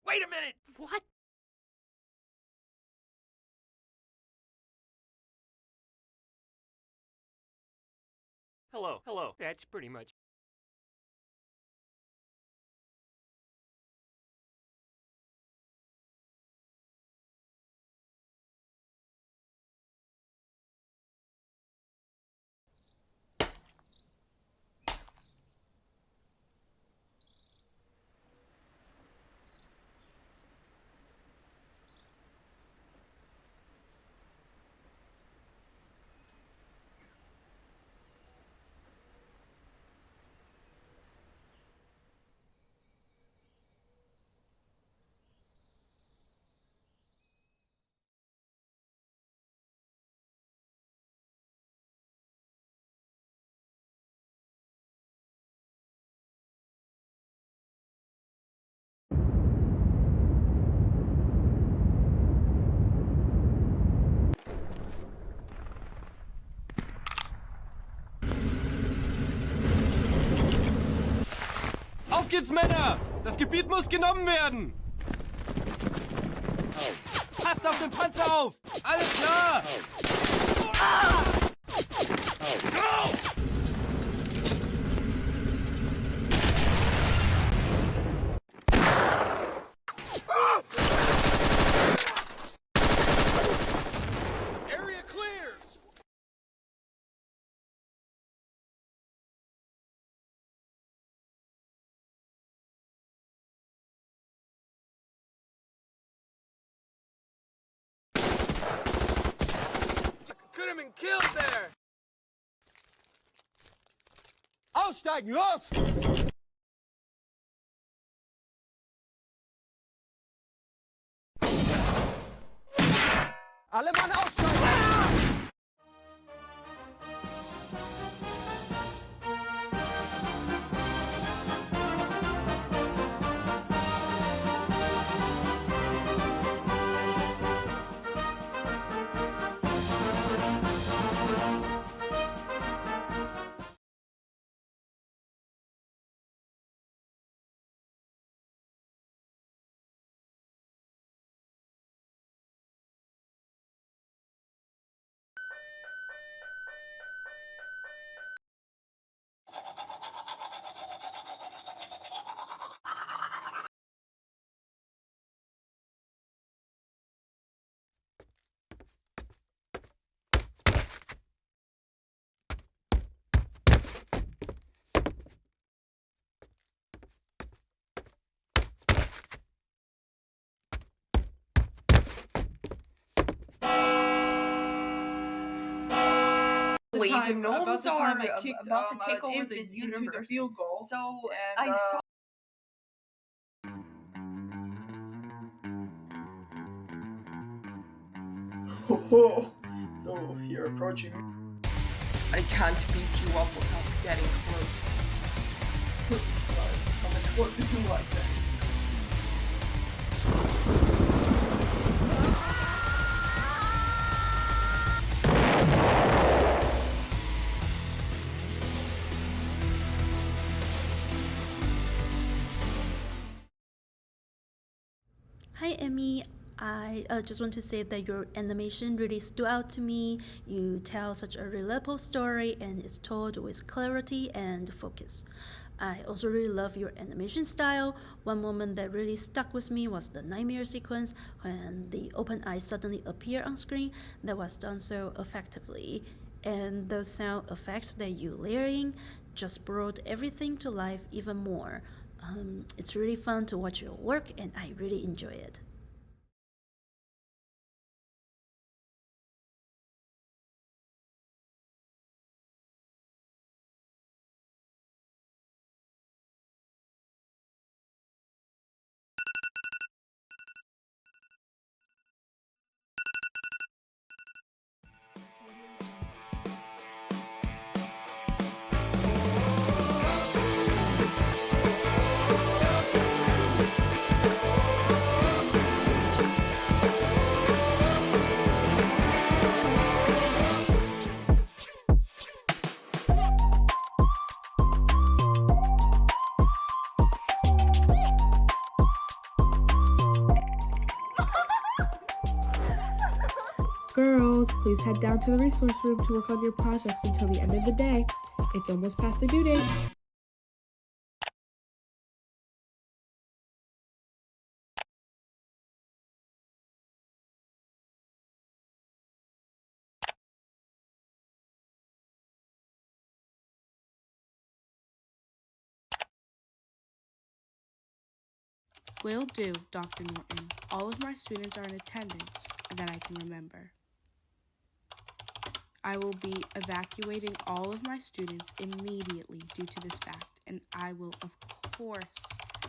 Wait a minute! What? Hello. That's pretty much. Auf geht's, Männer! Das Gebiet muss genommen werden! Passt auf den Panzer auf! Alles klar! Area clear! Could have been killed there! Aussteigen, los! Alle Mann aussteigen! The gnomes are kicked, about to take over the into universe. the field goal. So And, I saw. So you're approaching. I can't beat you up without getting close. Come as close as you like then. Hi Emmy, I just want to say that your animation really stood out to me. You tell such a relatable story and it's told with clarity and focus. I also really love your animation style. One moment that really stuck with me was the nightmare sequence when the open eyes suddenly appear on screen. That was done so effectively. And those sound effects that you layer in just brought everything to life even more. It's really fun to watch your work and I really enjoy it. Girls, please head down to the resource room to work on your projects until the end of the day. It's almost past the due date. Will do, Dr. Norton. All of my students are in attendance that I can remember. I will be evacuating all of my students immediately due to this fact, and I will, of course,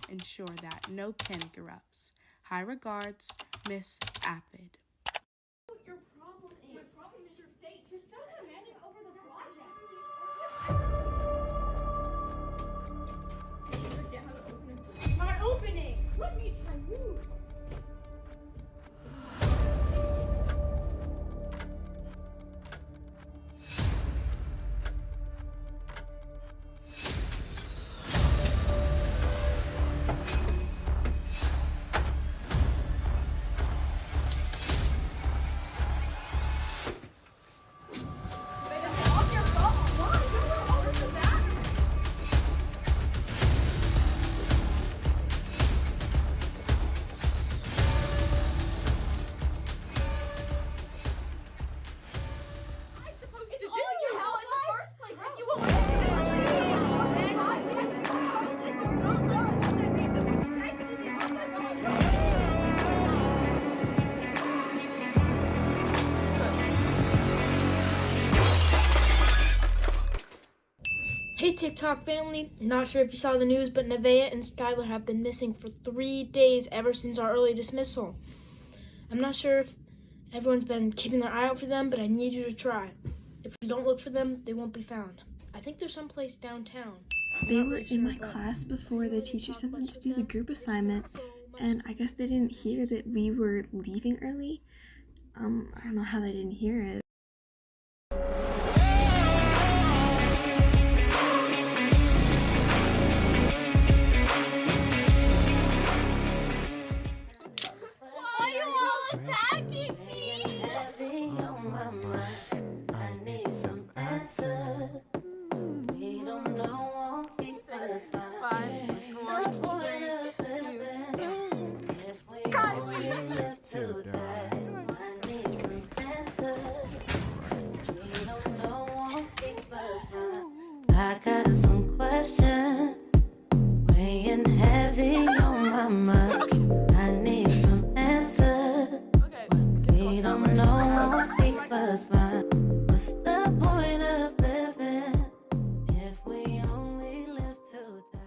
ensure that no panic erupts. High regards, Miss Appid. Your problem is. My problem is your fate. You're so demanding over the project. Forget how to open it. It's not opening. Let me try move. Hey TikTok family, not sure if you saw the news, but Nevaeh and Skylar have been missing for 3 days ever since our early dismissal. I'm not sure if everyone's been keeping their eye out for them, but I need you to try. If you don't look for them, they won't be found. I think they're someplace downtown. They were in my class before the teacher sent them to do the group assignment, and I guess they didn't hear that we were leaving early. I don't know how they didn't hear it. Why are you all attacking me? I need some answers. We don't know what keeps us by. What's the point of living if we only live to die? I need some answers. We don't know what keeps us by. I got some questions weighing heavy on my mind. I need some answers. We don't know what keeps us by. What's the point of living if we only live to die?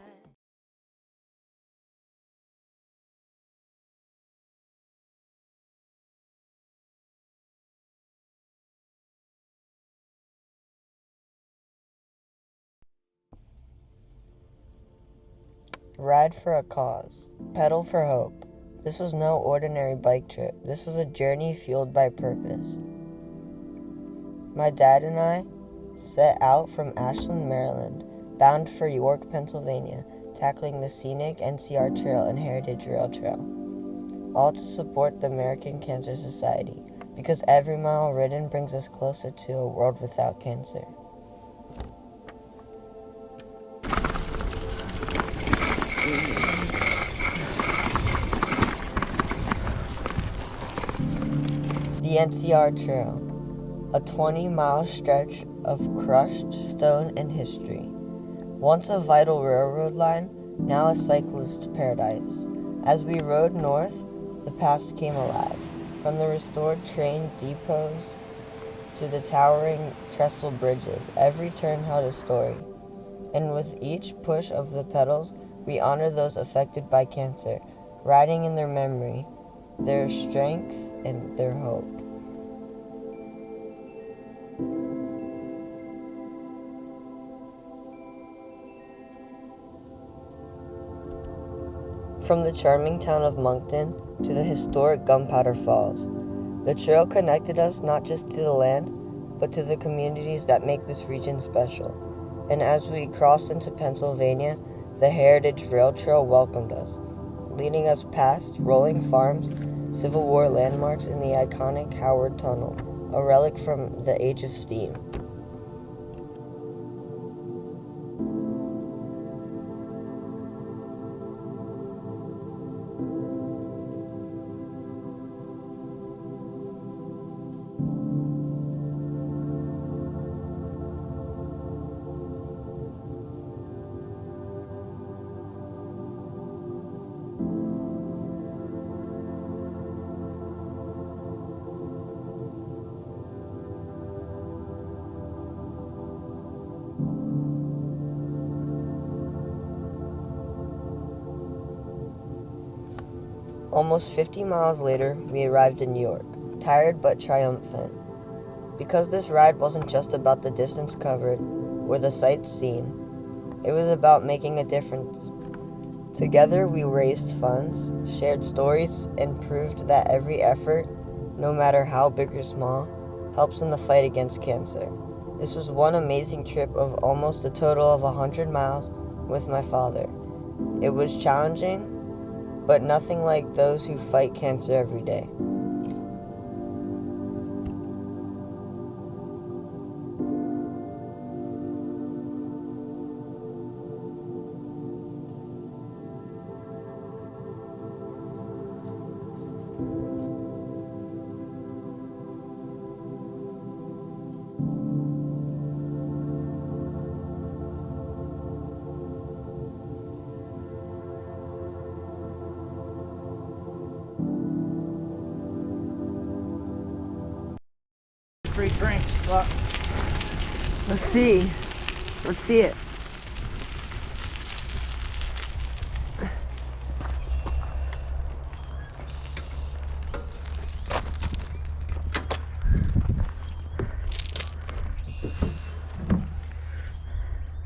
Ride for a cause. Pedal for hope. This was no ordinary bike trip. This was a journey fueled by purpose. My dad and I set out from Ashland, Maryland, bound for York, Pennsylvania, tackling the scenic NCR Trail and Heritage Rail Trail, all to support the American Cancer Society, because every mile ridden brings us closer to a world without cancer. The NCR Trail, a 20-mile stretch of crushed stone and history. Once a vital railroad line, now a cyclist's paradise. As we rode north, the past came alive. From the restored train depots to the towering trestle bridges, every turn held a story. And with each push of the pedals, we honor those affected by cancer, riding in their memory, their strength, and their hope. From the charming town of Moncton to the historic Gunpowder Falls, the trail connected us not just to the land, but to the communities that make this region special. And as we crossed into Pennsylvania, the Heritage Rail Trail welcomed us, leading us past rolling farms, Civil War landmarks, and the iconic Howard Tunnel. a relic from the age of steam. Almost 50 miles later, we arrived in New York, tired but triumphant. Because this ride wasn't just about the distance covered or the sights seen, it was about making a difference. Together, we raised funds, shared stories, and proved that every effort, no matter how big or small, helps in the fight against cancer. This was one amazing trip of almost a total of 100 miles with my father. It was challenging, but nothing like those who fight cancer every day. Free drinks. Look. Let's see. Let's see it.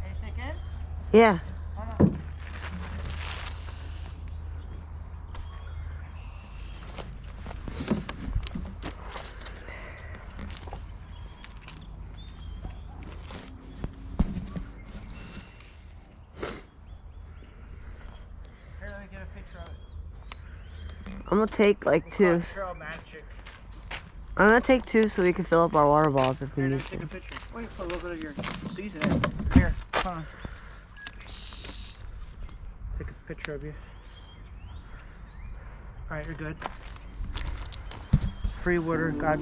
Anything in? Yeah. Why not? Here, let me get a picture of it. I'm gonna take like two. Girl magic. I'm gonna take two so we can fill up our water bottles if we Here, need let me take a to. picture. Wait, put a little bit of your seasoning. Here, hold on. Take a picture of you. Alright, you're good. Free water, God.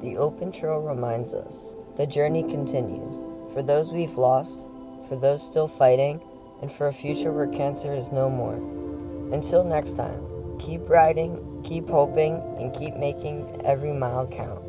The open trail reminds us the journey continues, for those we've lost, for those still fighting, and for a future where cancer is no more. Until next time, keep riding, keep hoping, and keep making every mile count.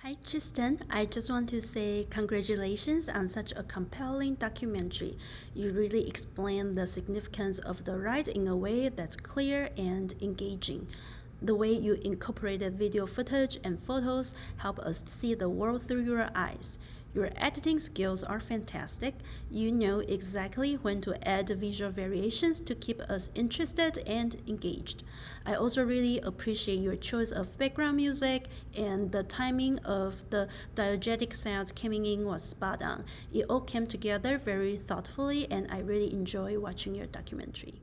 Hi Tristan, I just want to say congratulations on such a compelling documentary. You really explain the significance of the ride in a way that's clear and engaging. The way you incorporated video footage and photos help us see the world through your eyes. Your editing skills are fantastic. You know exactly when to add visual variations to keep us interested and engaged. I also really appreciate your choice of background music, and the timing of the diegetic sounds coming in was spot on. It all came together very thoughtfully, and I really enjoy watching your documentary.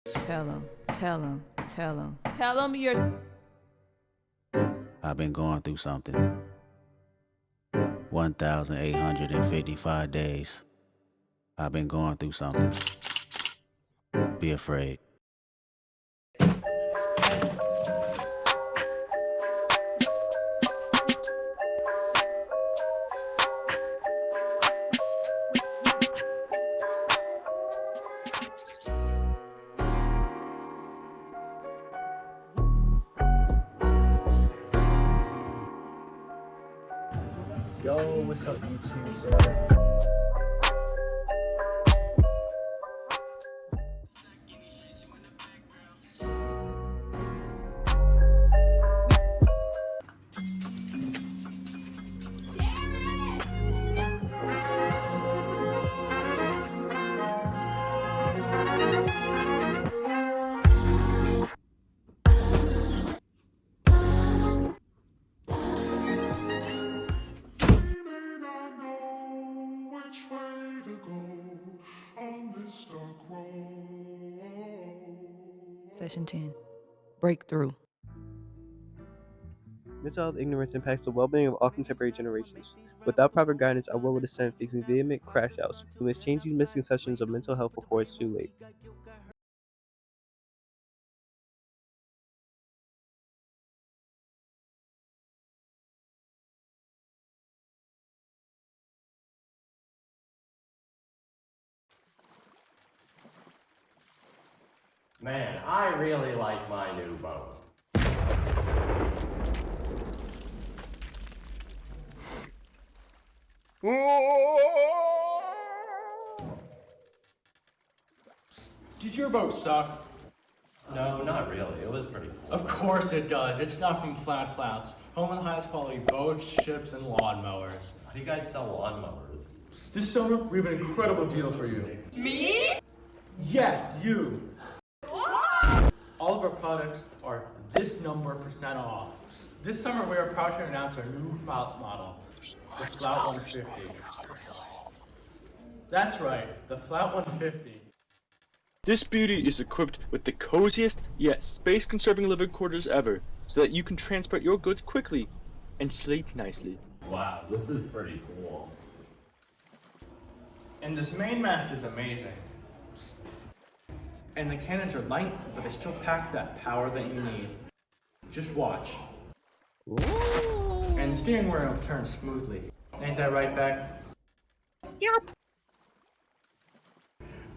Tell him, tell him, tell him. Tell him you're... I've been going through something. 1,855 days. I've been going through something. Be afraid. Yo, what's up, YouTube? So, Session 10. Breakthrough. Mental health ignorance impacts the well-being of all contemporary generations. Without proper guidance, our world will descend, facing vehement crash outs. We must change these misconceptions of mental health before it's too late. Man, I really like my new boat. Did your boat suck? No, not really. It was pretty cool. Of course it does. It's not from Flats, home of the highest quality boats, ships, and lawnmowers. How do you guys sell lawnmowers? This summer, we have an incredible deal for you. Me? Yes, you. All of our products are this number % off. This summer, we are proud to announce our new flout model, the Flout 150. That's right, the Flout 150. This beauty is equipped with the coziest yet space-conserving living quarters ever, so that you can transport your goods quickly and sleep nicely. Wow, this is pretty cool. And this main mast is amazing. And the cannons are light, but they still pack that power that you need. Just watch. Ooh. And the steering wheel turns smoothly. Ain't that right, Beck? Yep.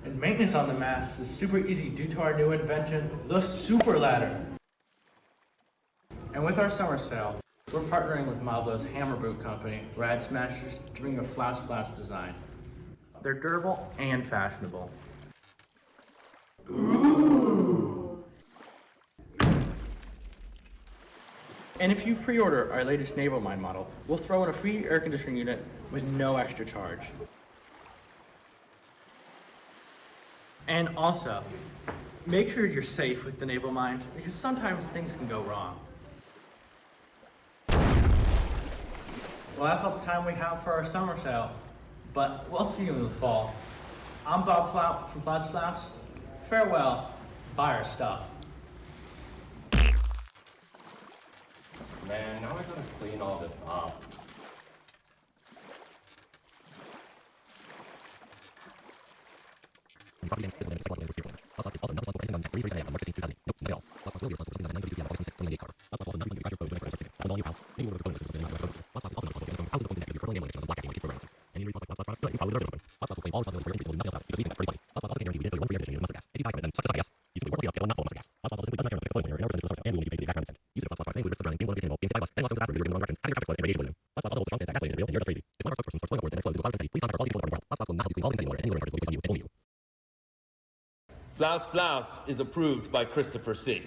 And maintenance on the mast is super easy due to our new invention, the Super Ladder. And with our summer sale, we're partnering with Mablo's Hammer Boot Company, Rad Smashers, to bring a Flash design. They're durable and fashionable. Ooh. And if you pre-order our latest Naval Mine model, we'll throw in a free air conditioning unit with no extra charge. And also, make sure you're safe with the Naval Mine, because sometimes things can go wrong. Well, that's all the time we have for our summer sale, but we'll see you in the fall. I'm Bob Flout from Flats Flats. Farewell, buy our stuff. Man, now I gotta clean all this up. Flouse is approved by Christopher C.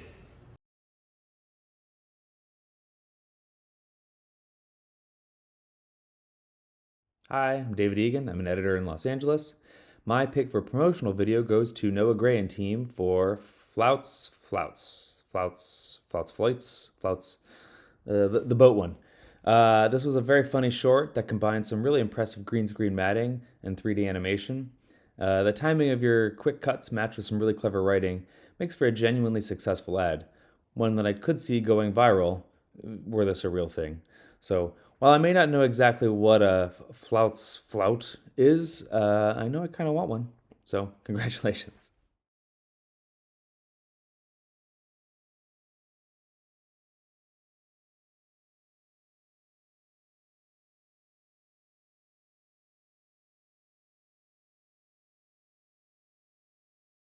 Hi, I'm David Egan. I'm an editor in Los Angeles. My pick for promotional video goes to Noah Gray and team for Flouts, the boat one. This was a very funny short that combined some really impressive green screen matting and 3D animation. The timing of your quick cuts matched with some really clever writing, makes for a genuinely successful ad, one that I could see going viral were this a real thing. So while I may not know exactly what a flout is, I know I kind of want one. So congratulations.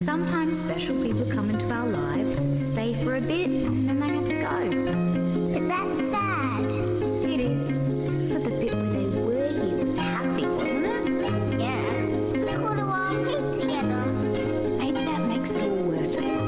Sometimes special people come into our lives, stay for a bit, and then they have to go. But that's sad. It is. But the bit where they were here was happy, wasn't it? Yeah. We could have all peeped together. Maybe that makes it all worth it.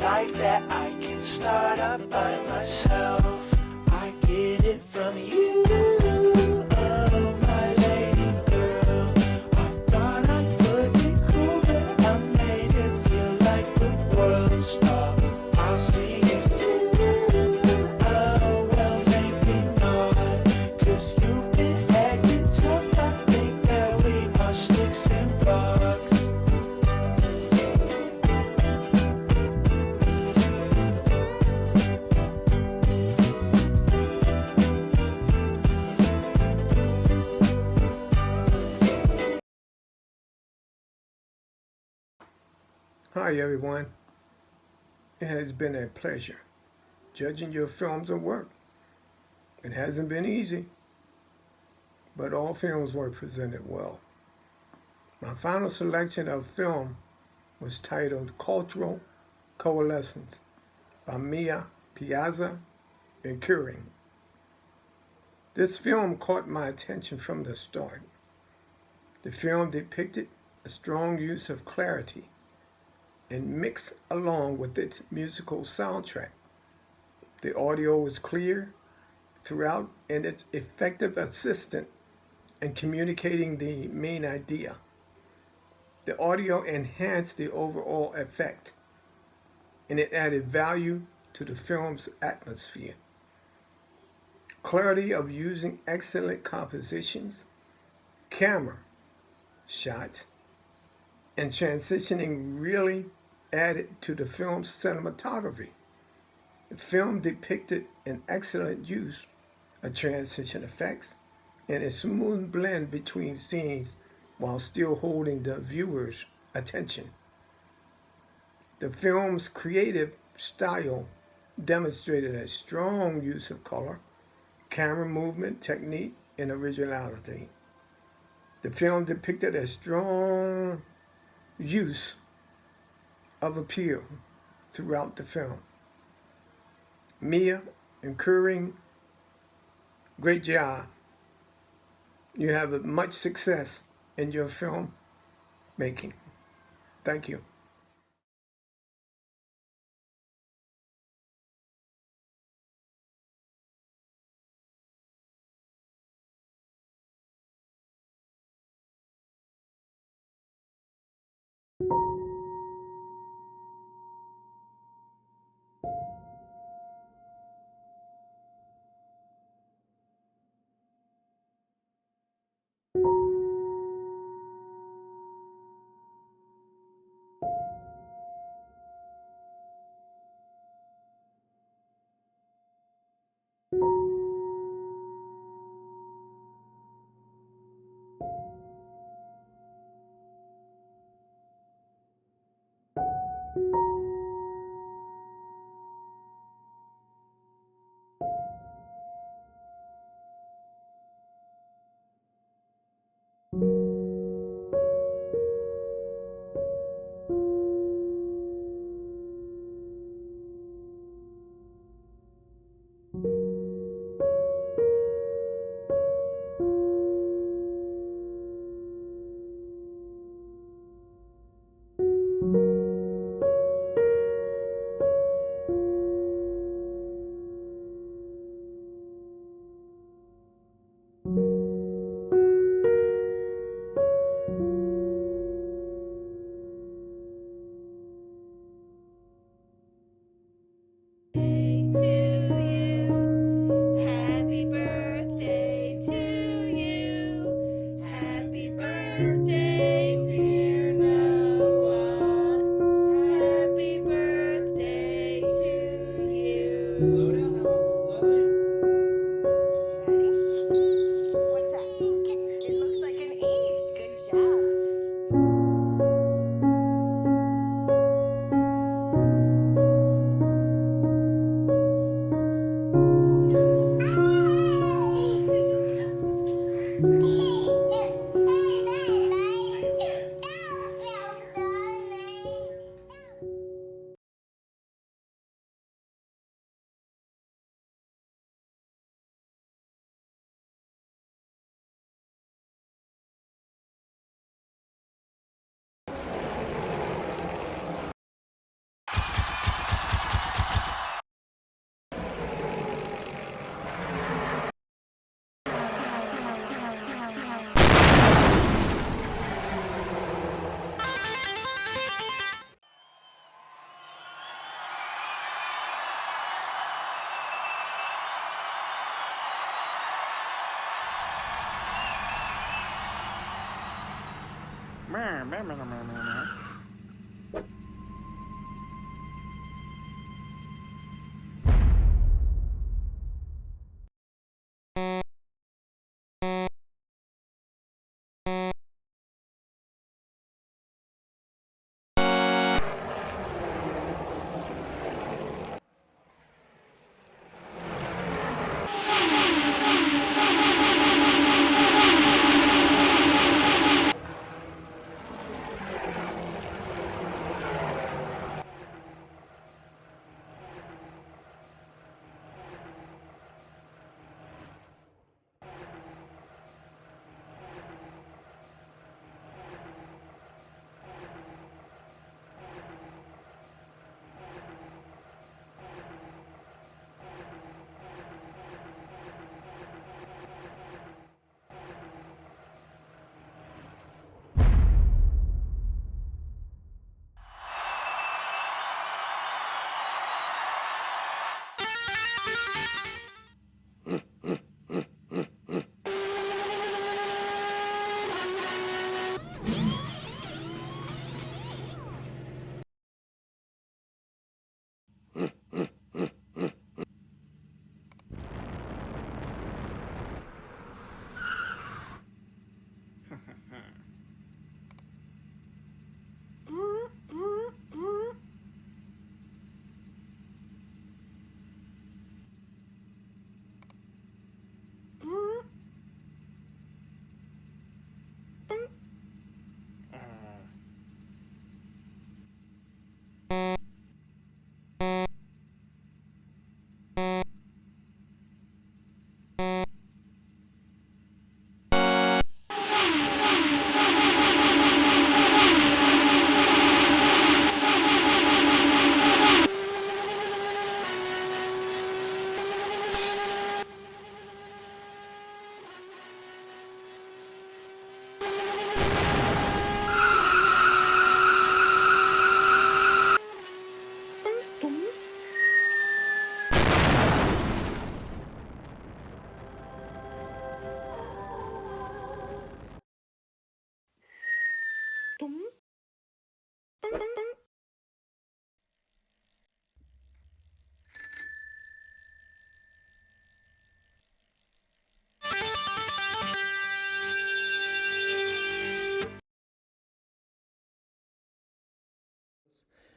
Life that I can start up by myself. I get it from you, oh my lady girl. I thought I would be cool, but I made it feel like the world stopped. I'll see you soon, oh well maybe not, 'cause you've been acting tough. I think that we are sticks and rocks. Hi everyone. It has been a pleasure judging your films and work. It hasn't been easy, but all films were presented well. My final selection of film was titled Cultural Coalescence by Mia Piazza and Curing. This film caught my attention from the start. The film depicted a strong use of clarity and mixed along with its musical soundtrack. The audio was clear throughout and its effective assistant in communicating the main idea. The audio enhanced the overall effect and it added value to the film's atmosphere. Clarity of using excellent compositions, camera shots, and transitioning really added to the film's cinematography. The film depicted an excellent use of transition effects and a smooth blend between scenes while still holding the viewer's attention. The film's creative style demonstrated a strong use of color, camera movement, technique, and originality. The film depicted a strong use of appeal throughout the film. Mia and Curing, great job. You have much success in your film making. Thank you.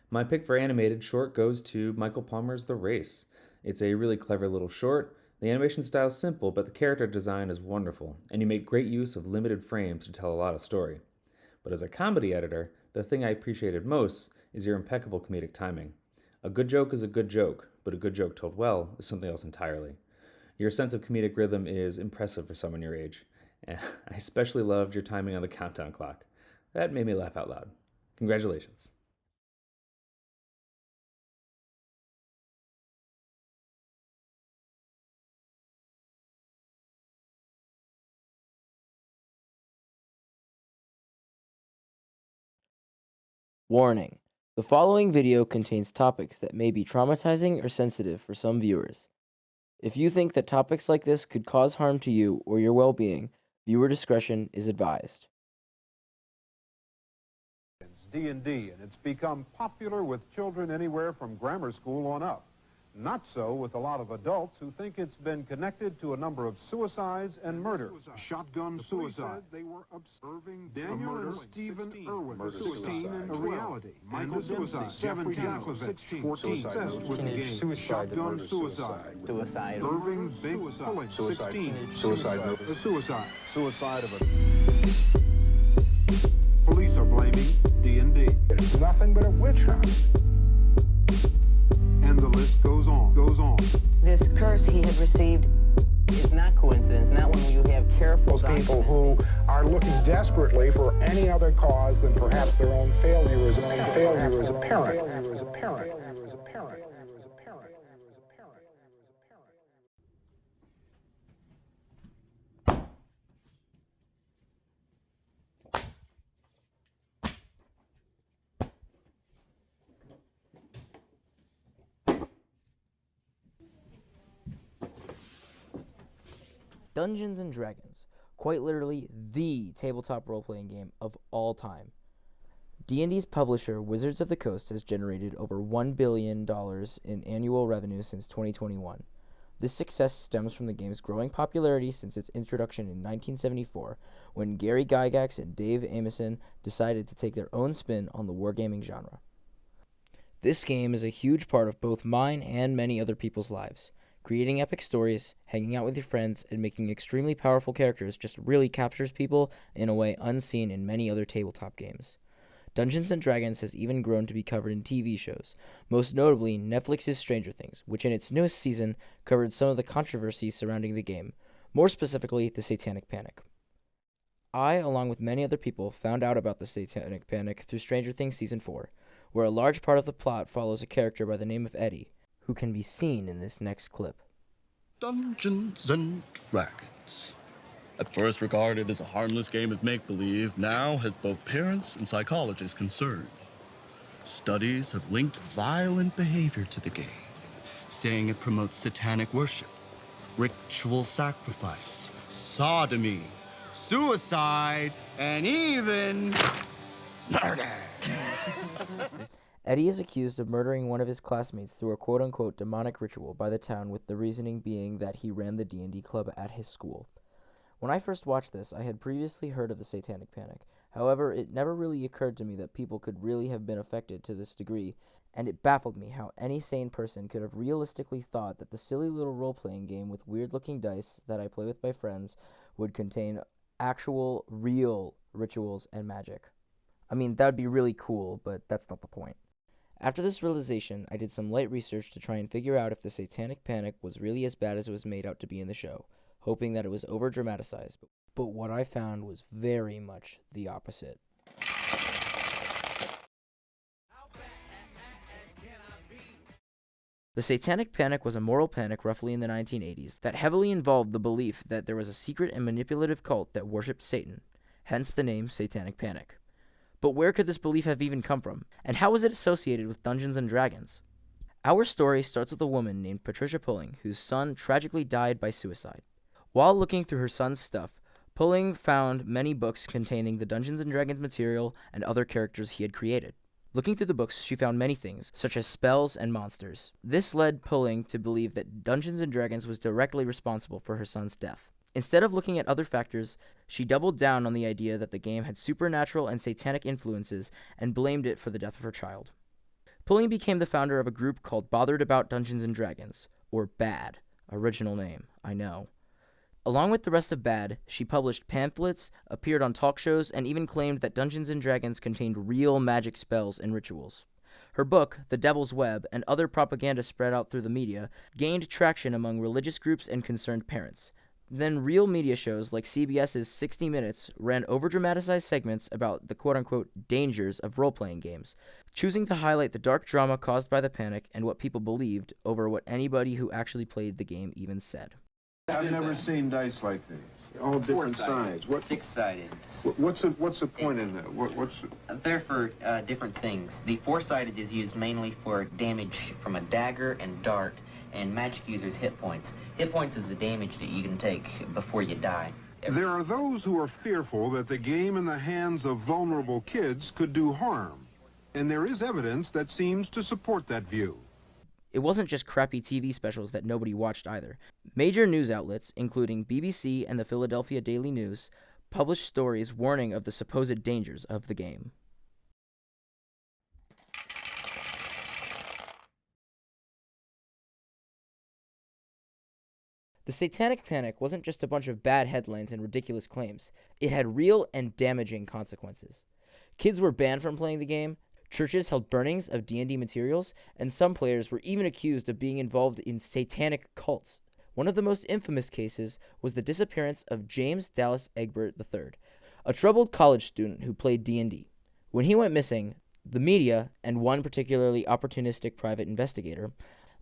My pick for animated short goes to Michael Palmer's The Race. It's a really clever little short. The animation style is simple, but the character design is wonderful, and you make great use of limited frames to tell a lot of story. But as a comedy editor, the thing I appreciated most is your impeccable comedic timing. A good joke is a good joke, but a good joke told well is something else entirely. Your sense of comedic rhythm is impressive for someone your age. And I especially loved your timing on the countdown clock. That made me laugh out loud. Congratulations. Warning: the following video contains topics that may be traumatizing or sensitive for some viewers. If you think that topics like this could cause harm to you or your well-being, viewer discretion is advised. D&D, and it's become popular with children anywhere from grammar school on up. Not so with a lot of adults who think it's been connected to a number of suicides and murders. Shotgun suicide. They were observing Daniel and Stephen Irwin, 16 and a reality. Michael suicide. 17, 14, obsessed with the game. Shotgun suicide. Irving Big Pulling, 16. Suicide. A suicide. Suicide of a... Police are blaming D&D. It's nothing but a witch hunt. And the list goes on, This curse he had received is not coincidence, not when you have careful Those people who are looking desperately for any other cause than perhaps their own failure as a parent. Dungeons & Dragons, quite literally the tabletop role-playing game of all time. D&D's publisher, Wizards of the Coast, has generated over $1 billion in annual revenue since 2021. This success stems from the game's growing popularity since its introduction in 1974, when Gary Gygax and Dave Amison decided to take their own spin on the wargaming genre. This game is a huge part of both mine and many other people's lives. Creating epic stories, hanging out with your friends, and making extremely powerful characters just really captures people in a way unseen in many other tabletop games. Dungeons & Dragons has even grown to be covered in TV shows, most notably Netflix's Stranger Things, which in its newest season covered some of the controversies surrounding the game, more specifically the Satanic Panic. I, along with many other people, found out about the Satanic Panic through Stranger Things Season 4, where a large part of the plot follows a character by the name of Eddie, who can be seen in this next clip. Dungeons and Dragons. At first regarded as a harmless game of make-believe, now has both parents and psychologists concerned. Studies have linked violent behavior to the game, saying it promotes satanic worship, ritual sacrifice, sodomy, suicide, and even murder. Eddie is accused of murdering one of his classmates through a quote-unquote demonic ritual by the town, with the reasoning being that he ran the D&D club at his school. When I first watched this, I had previously heard of the Satanic Panic. However, it never really occurred to me that people could really have been affected to this degree, and it baffled me how any sane person could have realistically thought that the silly little role-playing game with weird-looking dice that I play with my friends would contain actual, real rituals and magic. I mean, that would be really cool, but that's not the point. After this realization, I did some light research to try and figure out if the Satanic Panic was really as bad as it was made out to be in the show, hoping that it was over-dramatized, but what I found was very much the opposite. The Satanic Panic was a moral panic roughly in the 1980s that heavily involved the belief that there was a secret and manipulative cult that worshipped Satan, hence the name Satanic Panic. But where could this belief have even come from, and how was it associated with Dungeons & Dragons? Our story starts with a woman named Patricia Pulling, whose son tragically died by suicide. While looking through her son's stuff, Pulling found many books containing the Dungeons & Dragons material and other characters he had created. Looking through the books, she found many things, such as spells and monsters. This led Pulling to believe that Dungeons & Dragons was directly responsible for her son's death. Instead of looking at other factors, she doubled down on the idea that the game had supernatural and satanic influences and blamed it for the death of her child. Pulling became the founder of a group called Bothered About Dungeons & Dragons, or BAD. Original name, I know. Along with the rest of BAD, she published pamphlets, appeared on talk shows, and even claimed that Dungeons & Dragons contained real magic spells and rituals. Her book, The Devil's Web, and other propaganda spread out through the media, gained traction among religious groups and concerned parents. Then real media shows like CBS's 60 Minutes ran over-dramatized segments about the quote-unquote dangers of role-playing games, choosing to highlight the dark drama caused by the panic and what people believed over what anybody who actually played the game even said. I've never seen dice like these. All different sides. Six-sided. What's the point in that? They're for different things. The four-sided is used mainly for damage from a dagger and dart, and magic users hit points. Hit points is the damage that you can take before you die. There are those who are fearful that the game in the hands of vulnerable kids could do harm, and there is evidence that seems to support that view. It wasn't just crappy TV specials that nobody watched either. Major news outlets, including BBC and the Philadelphia Daily News, published stories warning of the supposed dangers of the game. The Satanic Panic wasn't just a bunch of bad headlines and ridiculous claims. It had real and damaging consequences. Kids were banned from playing the game, churches held burnings of D&D materials, and some players were even accused of being involved in satanic cults. One of the most infamous cases was the disappearance of James Dallas Egbert III, a troubled college student who played D&D. When he went missing, the media, and one particularly opportunistic private investigator,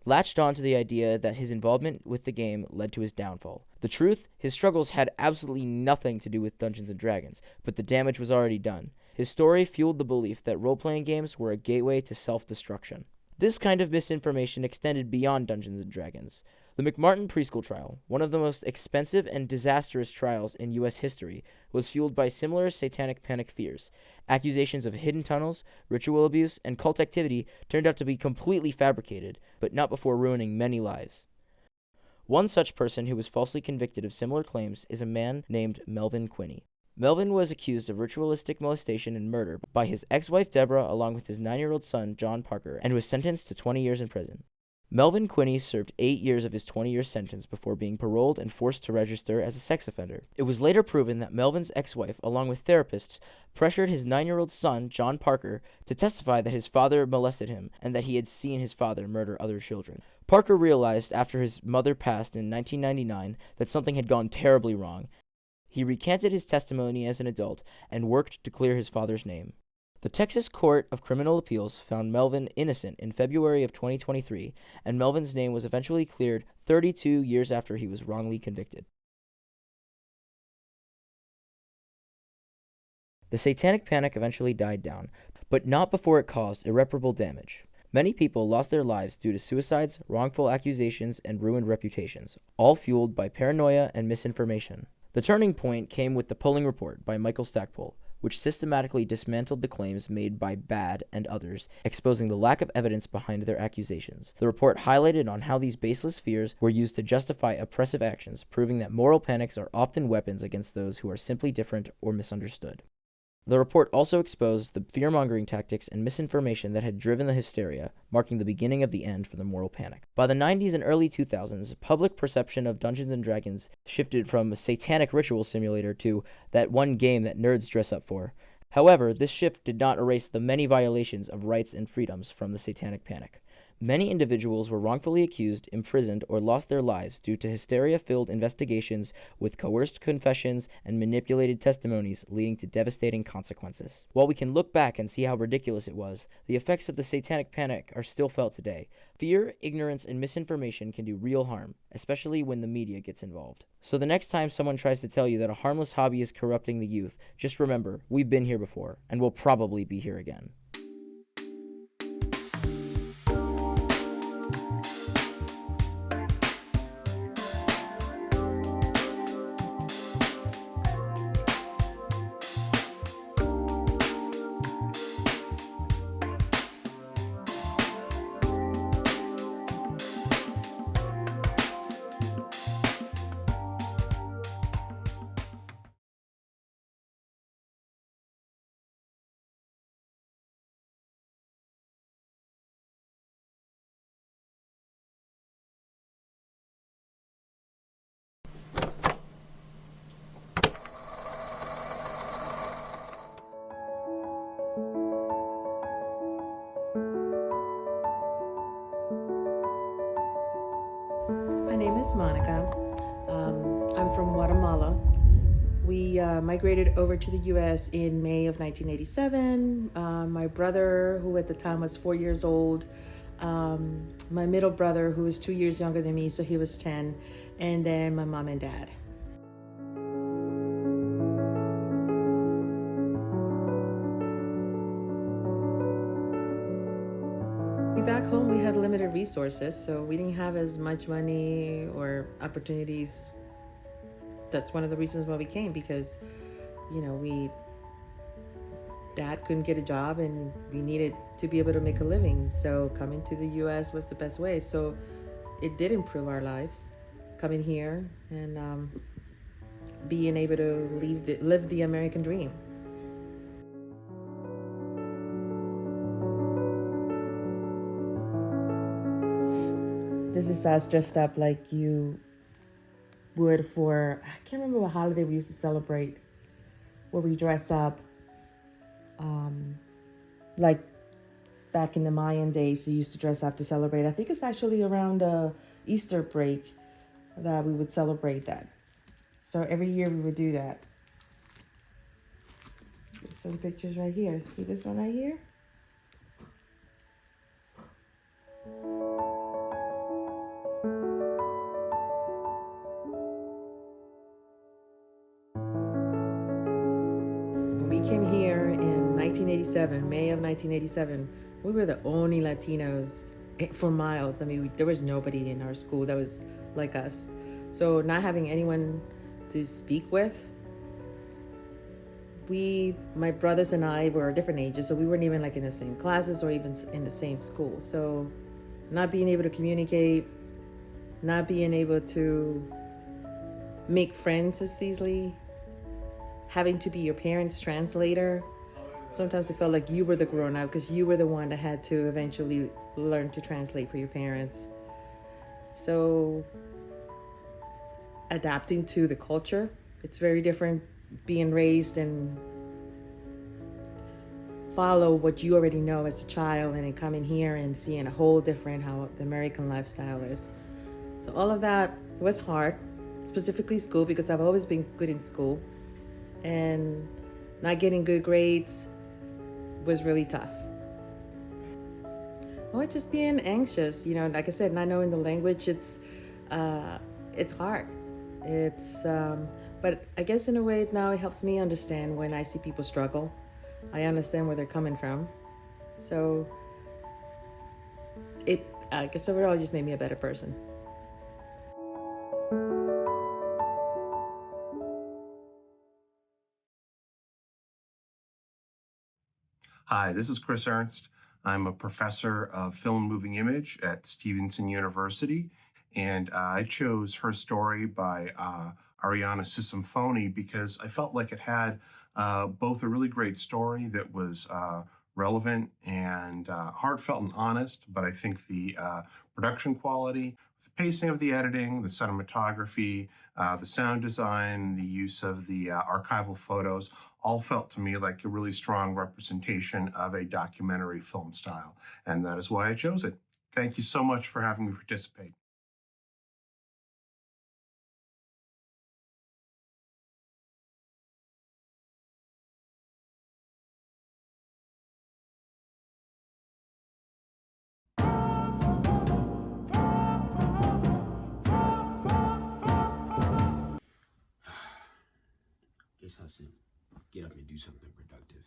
latched on to the idea that his involvement with the game led to his downfall. The truth, his struggles had absolutely nothing to do with Dungeons & Dragons, but the damage was already done. His story fueled the belief that role-playing games were a gateway to self-destruction. This kind of misinformation extended beyond Dungeons & Dragons. The McMartin preschool trial, one of the most expensive and disastrous trials in U.S. history, was fueled by similar satanic panic fears. Accusations of hidden tunnels, ritual abuse, and cult activity turned out to be completely fabricated, but not before ruining many lives. One such person who was falsely convicted of similar claims is a man named Melvin Quinney. Melvin was accused of ritualistic molestation and murder by his ex-wife Deborah along with his 9-year-old son John Parker and was sentenced to 20 years in prison. Melvin Quinney served 8 years of his 20-year sentence before being paroled and forced to register as a sex offender. It was later proven that Melvin's ex-wife, along with therapists, pressured his 9-year-old son, John Parker, to testify that his father molested him and that he had seen his father murder other children. Parker realized after his mother passed in 1999 that something had gone terribly wrong. He recanted his testimony as an adult and worked to clear his father's name. The Texas Court of Criminal Appeals found Melvin innocent in February of 2023, and Melvin's name was eventually cleared 32 years after he was wrongly convicted. The satanic panic eventually died down, but not before it caused irreparable damage. Many people lost their lives due to suicides, wrongful accusations, and ruined reputations, all fueled by paranoia and misinformation. The turning point came with the Polling Report by Michael Stackpole, which systematically dismantled the claims made by Bad and others, exposing the lack of evidence behind their accusations. The report highlighted on how these baseless fears were used to justify oppressive actions, proving that moral panics are often weapons against those who are simply different or misunderstood. The report also exposed the fear-mongering tactics and misinformation that had driven the hysteria, marking the beginning of the end for the moral panic. By the 90s and early 2000s, public perception of Dungeons & Dragons shifted from a satanic ritual simulator to that one game that nerds dress up for. However, this shift did not erase the many violations of rights and freedoms from the satanic panic. Many individuals were wrongfully accused, imprisoned, or lost their lives due to hysteria-filled investigations with coerced confessions and manipulated testimonies leading to devastating consequences. While we can look back and see how ridiculous it was, the effects of the satanic panic are still felt today. Fear, ignorance, and misinformation can do real harm, especially when the media gets involved. So the next time someone tries to tell you that a harmless hobby is corrupting the youth, just remember, we've been here before, and we'll probably be here again. My name is Monica. I'm from Guatemala. We migrated over to the U.S. in May of 1987. My brother, who at the time was 4 years old, my middle brother, who was 2 years younger than me, so he was 10, and then my mom and dad. Back home, we had limited resources, so we didn't have as much money or opportunities. That's one of the reasons why we came, because, Dad couldn't get a job and we needed to be able to make a living. So coming to the U.S. was the best way. So it did improve our lives, coming here and being able to live the American dream. This is us dressed up like you would for, I can't remember what holiday we used to celebrate, where we dress up like back in the Mayan days, they used to dress up to celebrate. I think it's actually around Easter break that we would celebrate that. So every year we would do that. There's some pictures right here. See this one right here? We came here in 1987, May of 1987. We were the only Latinos for miles. I mean, there was nobody in our school that was like us. So not having anyone to speak with, my brothers and I were different ages, so we weren't even like in the same classes or even in the same school. So not being able to communicate, not being able to make friends as easily, having to be your parents' translator. Sometimes it felt like you were the grown up because you were the one that had to eventually learn to translate for your parents. So adapting to the culture, it's very different being raised and follow what you already know as a child and then coming here and seeing a whole different how the American lifestyle is. So all of that was hard, specifically school, because I've always been good in school, and not getting good grades was really tough. Or just being anxious, like I said, not knowing the language, it's hard. But I guess in a way now it helps me understand when I see people struggle. I understand where they're coming from. So I guess overall it just made me a better person. Hi, this is Chris Ernst. I'm a professor of film and moving image at Stevenson University, and I chose Her Story by Ariana Sisamphoni because I felt like it had both a really great story that was relevant and heartfelt and honest, but I think the production quality, the pacing of the editing, the cinematography, the sound design, the use of the archival photos, all felt to me like a really strong representation of a documentary film style. And that is why I chose it. Thank you so much for having me participate. Guess I'll get up and do something productive.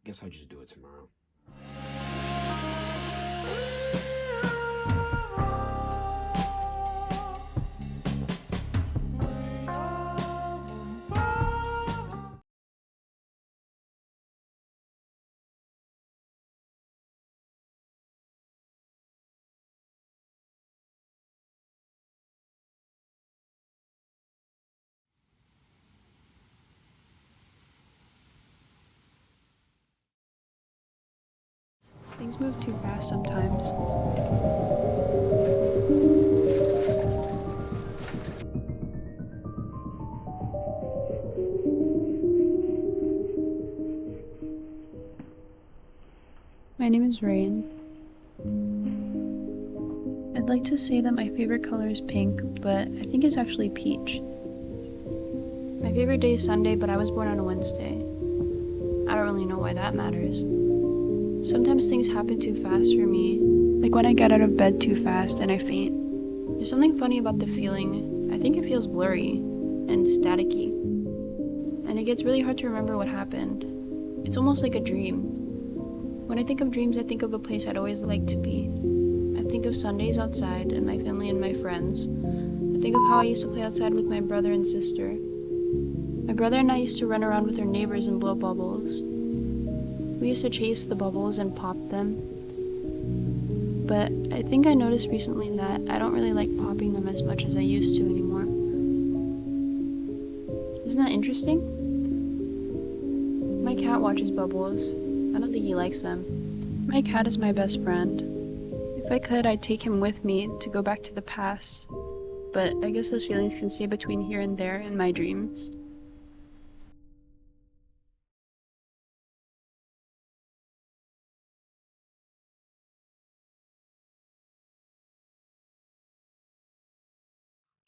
Guess I'll just do it tomorrow. Things move too fast sometimes. My name is Rain. I'd like to say that my favorite color is pink, but I think it's actually peach. My favorite day is Sunday, but I was born on a Wednesday. I don't really know why that matters. Sometimes things happen too fast for me, like when I get out of bed too fast and I faint. There's something funny about the feeling. I think it feels blurry and staticky, and it gets really hard to remember what happened. It's almost like a dream. When I think of dreams, I think of a place I'd always like to be. I think of Sundays outside and my family and my friends. I think of how I used to play outside with my brother and sister. My brother and I used to run around with our neighbors and blow bubbles. We used to chase the bubbles and pop them. But I think I noticed recently that I don't really like popping them as much as I used to anymore. Isn't that interesting? My cat watches bubbles. I don't think he likes them. My cat is my best friend. If I could, I'd take him with me to go back to the past. But I guess those feelings can stay between here and there in my dreams.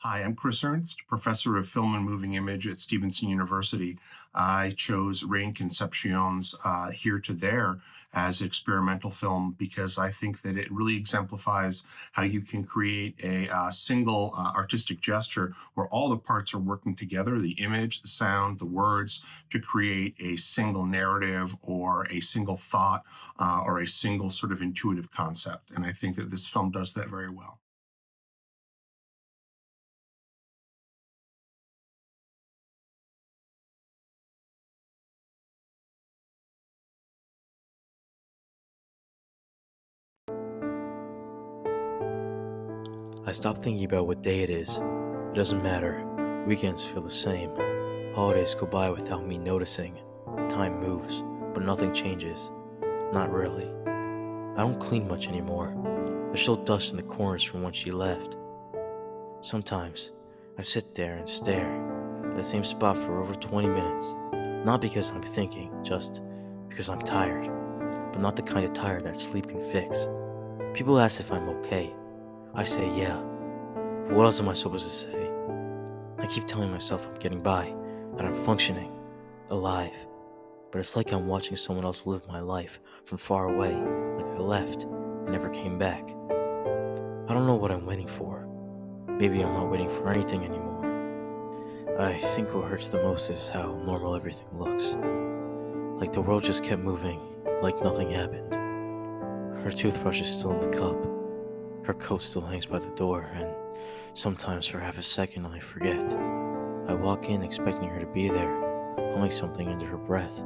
Hi, I'm Chris Ernst, professor of film and moving image at Stevenson University. I chose Rain Concepcion's Here to There as experimental film because I think that it really exemplifies how you can create a single artistic gesture where all the parts are working together, the image, the sound, the words, to create a single narrative or a single thought or a single sort of intuitive concept. And I think that this film does that very well. I stopped thinking about what day it is. It doesn't matter. Weekends feel the same. Holidays go by without me noticing. Time moves, but nothing changes. Not really. I don't clean much anymore. There's still dust in the corners from when she left. Sometimes, I sit there and stare at the same spot for over 20 minutes. Not because I'm thinking, just because I'm tired. But not the kind of tired that sleep can fix. People ask if I'm okay. I say yeah. But what else am I supposed to say? I keep telling myself I'm getting by, that I'm functioning, alive. But it's like I'm watching someone else live my life from far away, like I left and never came back. I don't know what I'm waiting for. Maybe I'm not waiting for anything anymore. I think what hurts the most is how normal everything looks. Like the world just kept moving, like nothing happened. Her toothbrush is still in the cup. Her coat still hangs by the door, and sometimes for half a second I forget. I walk in expecting her to be there, humming something under her breath,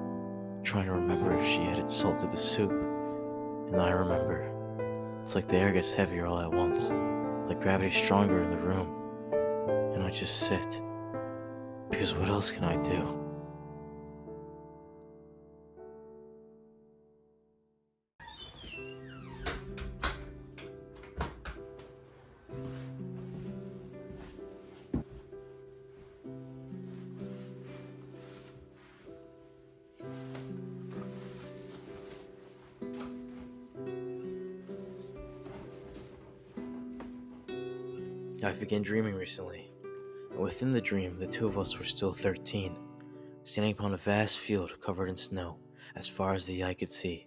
trying to remember if she added salt to the soup. And I remember. It's like the air gets heavier all at once, like gravity's stronger in the room. And I just sit. Because what else can I do? I've begun dreaming recently, and within the dream, the two of us were still 13, standing upon a vast field covered in snow, as far as the eye could see.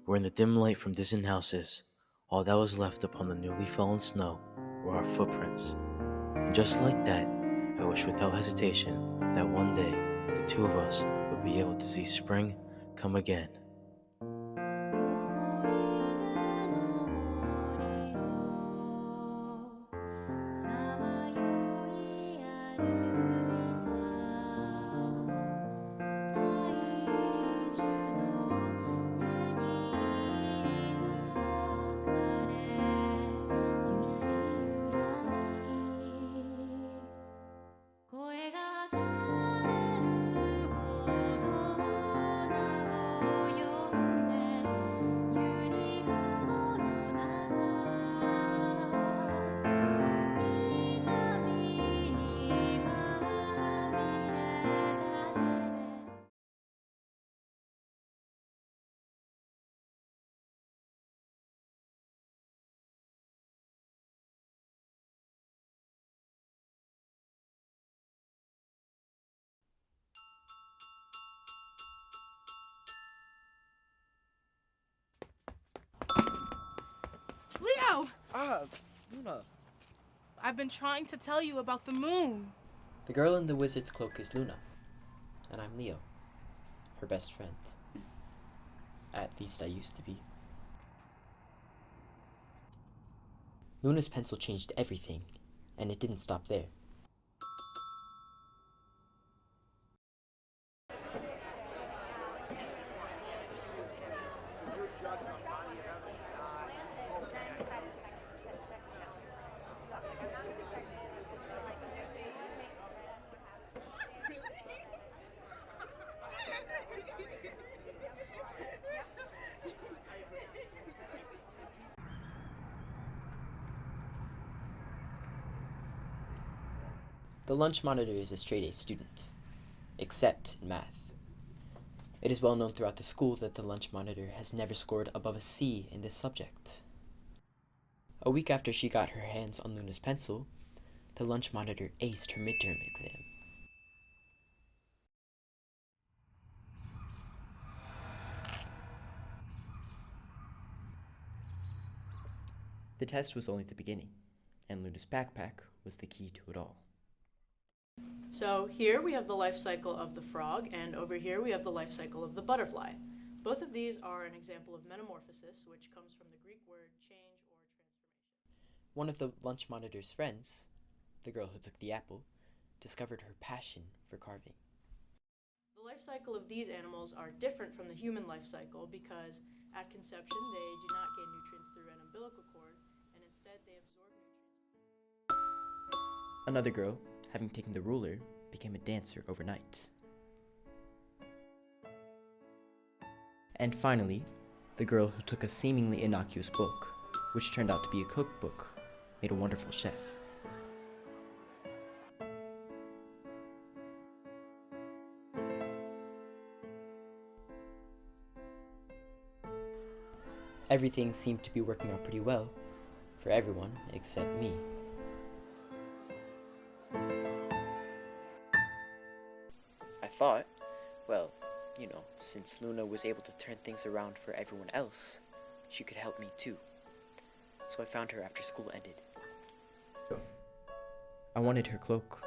Where in the dim light from distant houses, all that was left upon the newly fallen snow were our footprints. And just like that, I wished without hesitation that one day the two of us would be able to see spring come again. Leo! Luna. I've been trying to tell you about the moon. The girl in the wizard's cloak is Luna, and I'm Leo, her best friend. At least I used to be. Luna's pencil changed everything, and it didn't stop there. The lunch monitor is a straight A student, except in math. It is well known throughout the school that the lunch monitor has never scored above a C in this subject. A week after she got her hands on Luna's pencil, the lunch monitor aced her midterm exam. The test was only the beginning, and Luna's backpack was the key to it all. So here we have the life cycle of the frog, and over here we have the life cycle of the butterfly. Both of these are an example of metamorphosis, which comes from the Greek word change or transformation. One of the lunch monitor's friends, the girl who took the apple, discovered her passion for carving. The life cycle of these animals are different from the human life cycle because at conception they do not gain nutrients through an umbilical cord, and instead they absorb nutrients. Another girl, having taken the ruler, became a dancer overnight. And finally, the girl who took a seemingly innocuous book, which turned out to be a cookbook, made a wonderful chef. Everything seemed to be working out pretty well for everyone except me. I thought, well, since Luna was able to turn things around for everyone else, she could help me too. So I found her after school ended. I wanted her cloak.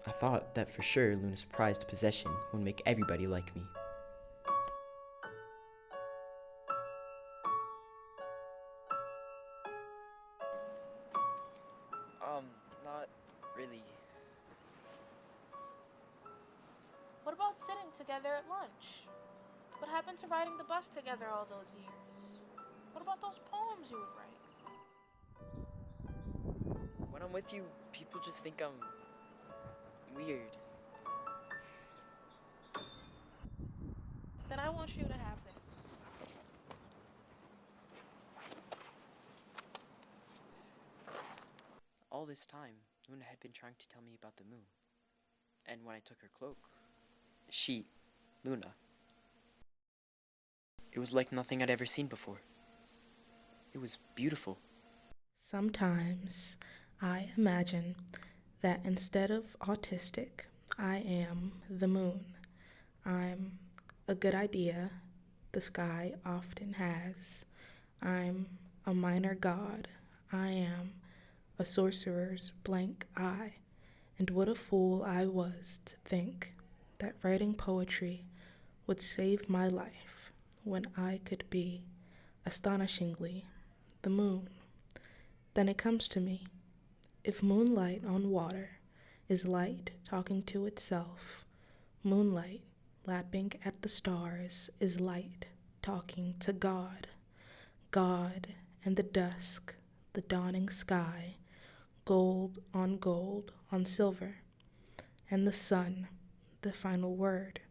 I thought that for sure Luna's prized possession would make everybody like me. Not really. What about sitting together at lunch? What happened to riding the bus together all those years? What about those poems you would write? When I'm with you, people just think I'm weird. Then I want you to have this. All this time, Luna had been trying to tell me about the moon. And when I took her cloak, Luna, it was like nothing I'd ever seen before. It was beautiful. Sometimes I imagine that instead of autistic, I am the moon. I'm a good idea the sky often has. I'm a minor god. I am a sorcerer's blank eye. And what a fool I was to think that writing poetry would save my life when I could be, astonishingly, the moon. Then it comes to me, if moonlight on water is light talking to itself, moonlight lapping at the stars is light talking to God. God and the dusk, the dawning sky, gold on silver, and the sun, the final word.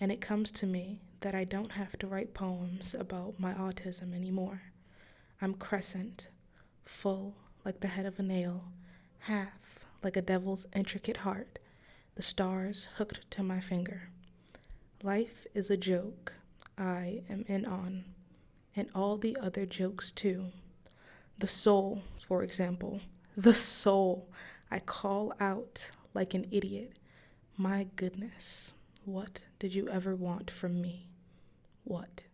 And it comes to me that I don't have to write poems about my autism anymore. I'm crescent, full like the head of a nail, half like a devil's intricate heart, the stars hooked to my finger. Life is a joke I am in on, and all the other jokes too. The soul, for example, the soul. I call out like an idiot. My goodness, what did you ever want from me? What?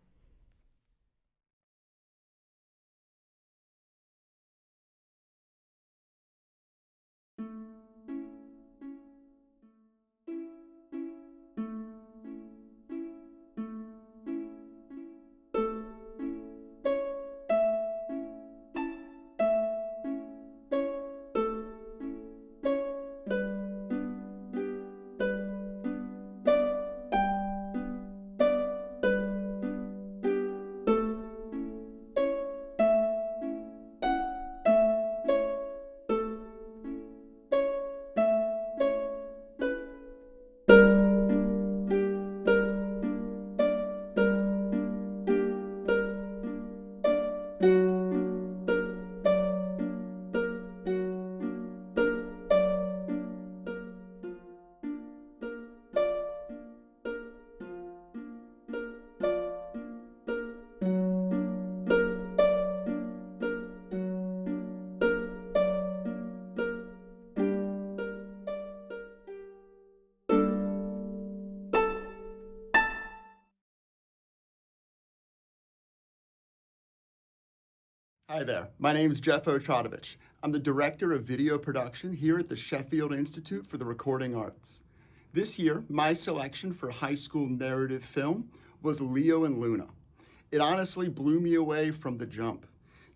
Hi there, my name is Jeff Otratovich. I'm the Director of Video Production here at the Sheffield Institute for the Recording Arts. This year, my selection for high school narrative film was Leo and Luna. It honestly blew me away from the jump.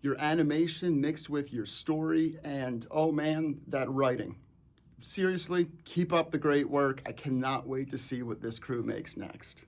Your animation mixed with your story and, oh man, that writing. Seriously, keep up the great work. I cannot wait to see what this crew makes next.